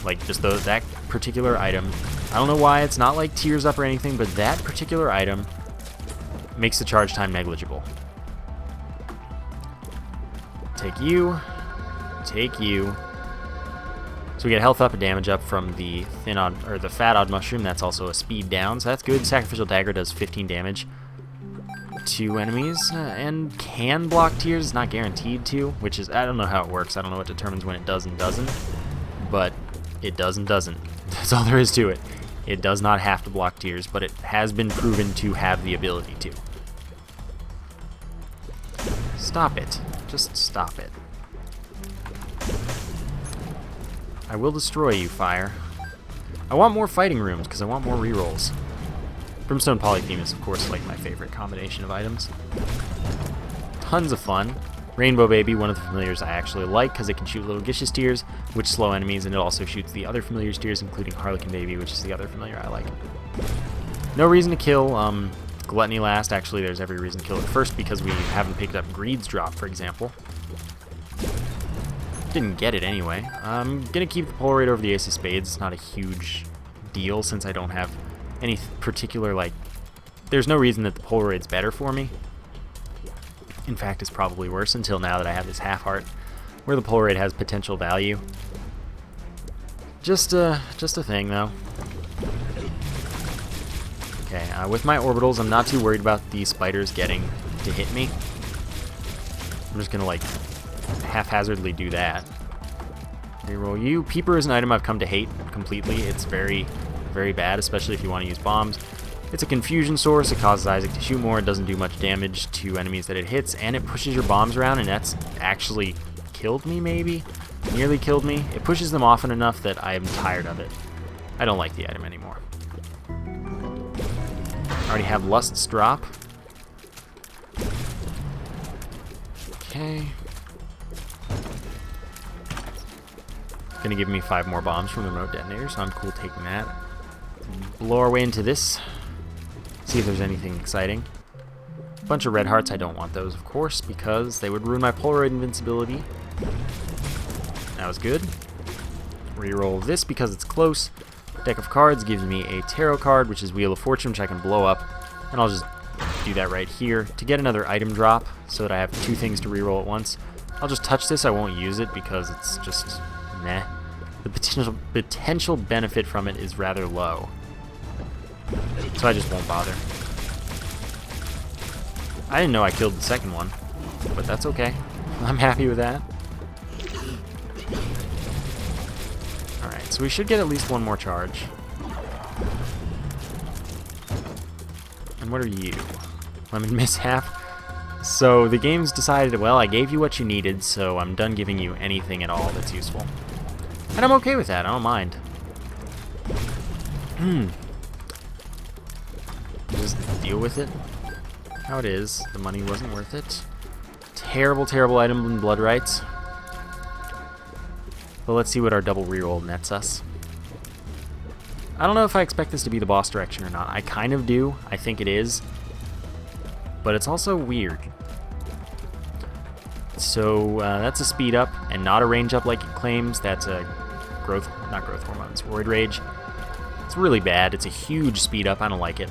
Like, just that particular item. I don't know why it's not like Tears Up or anything, but that particular item makes the charge time negligible. Take you. Take you. So we get health up and damage up from the Fat Odd Mushroom. That's also a speed down, so that's good. Sacrificial Dagger does 15 damage to enemies and can block Tears. It's not guaranteed to, which is, I don't know how it works. I don't know what determines when it does and doesn't, but it does and doesn't. That's all there is to it. It does not have to block Tears, but it has been proven to have the ability to. Stop it. Just stop it. I will destroy you, fire. I want more fighting rooms, because I want more rerolls. Brimstone Polyphemus, of course, like my favorite combination of items. Tons of fun. Rainbow Baby, one of the familiars I actually like, because it can shoot little Gish's Tears, which slow enemies, and it also shoots the other familiar's Tears, including Harlequin Baby, which is the other familiar I like. No reason to kill Gluttony last. Actually, there's every reason to kill it first, because we haven't picked up Greed's Drop, for example. Didn't get it anyway. I'm gonna keep the Polaroid over the Ace of Spades. It's not a huge deal since I don't have any particular, like, there's no reason that the Polaroid's better for me. In fact, it's probably worse until now that I have this half heart where the Polaroid has potential value. Just a thing though. Okay, with my orbitals, I'm not too worried about these spiders getting to hit me. I'm just gonna, like, haphazardly do that. Reroll you. Peeper is an item I've come to hate completely. It's very, very bad, especially if you want to use bombs. It's a confusion source. It causes Isaac to shoot more. It doesn't do much damage to enemies that it hits, and it pushes your bombs around, and that's actually killed me, maybe? Nearly killed me. It pushes them often enough that I am tired of it. I don't like the item anymore. I already have Lust's Drop. Okay. Gonna give me 5 more bombs from the remote detonator, so I'm cool taking that. Blow our way into this. See if there's anything exciting. Bunch of red hearts. I don't want those, of course, because they would ruin my Polaroid invincibility. That was good. Reroll this because it's close. Deck of cards gives me a tarot card, which is Wheel of Fortune, which I can blow up, and I'll just do that right here to get another item drop so that I have 2 things to reroll at once. I'll just touch this. I won't use it because it's just meh. The potential benefit from it is rather low, so I just won't bother. I didn't know I killed the second one, but that's okay. I'm happy with that. Alright, so we should get at least 1 more charge. And what are you? Lemon Mishap. So the game's decided, well, I gave you what you needed, so I'm done giving you anything at all that's useful. And I'm okay with that. I don't mind. Just deal with it how it is. The money wasn't worth it. Terrible, terrible item in Blood Rights. But let's see what our double reroll nets us. I don't know if I expect this to be the boss direction or not. I kind of do. I think it is. But it's also weird. So that's a speed up and not a range up like it claims. That's a not growth hormone, it's Roid Rage. It's really bad. It's a huge speed up. I don't like it.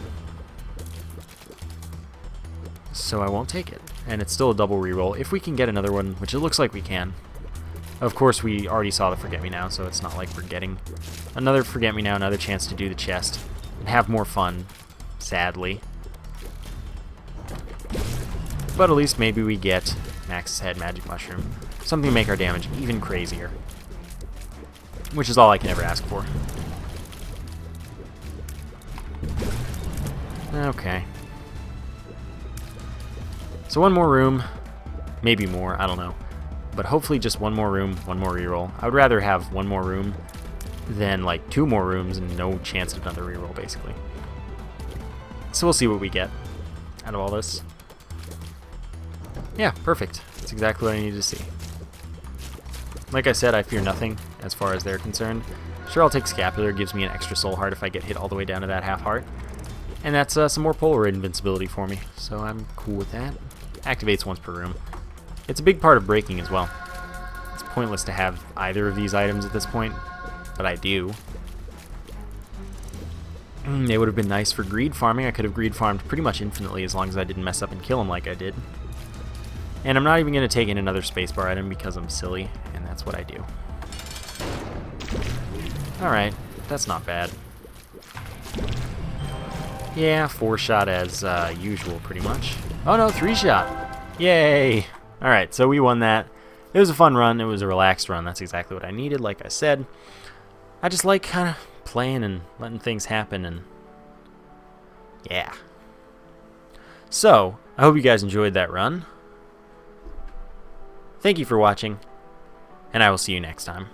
So I won't take it. And it's still a double reroll if we can get another one, which it looks like we can. Of course, we already saw the Forget Me Now, so it's not like we're getting another Forget Me Now, another chance to do the chest and have more fun, sadly. But at least maybe we get Max's Head, Magic Mushroom, something to make our damage even crazier. Which is all I can ever ask for. Okay. So 1 more room, maybe more, I don't know. But hopefully just 1 more room, 1 more reroll. I would rather have 1 more room than like 2 more rooms and no chance of another reroll, basically. So we'll see what we get out of all this. Yeah, perfect. That's exactly what I needed to see. Like I said, I fear nothing as far as they're concerned. Sure, I'll take Scapular. It gives me an extra soul heart if I get hit all the way down to that half heart. And that's some more Polar invincibility for me, so I'm cool with that. Activates once per room. It's a big part of breaking as well. It's pointless to have either of these items at this point, but I do. They would have been nice for greed farming. I could have greed farmed pretty much infinitely as long as I didn't mess up and kill him like I did. And I'm not even going to take in another spacebar item because I'm silly, and that's what I do. Alright, that's not bad. Yeah, 4-shot as usual, pretty much. Oh no, 3-shot! Yay! Alright, so we won that. It was a fun run. It was a relaxed run. That's exactly what I needed, like I said. I just like kind of playing and letting things happen, and yeah. So, I hope you guys enjoyed that run. Thank you for watching, and I will see you next time.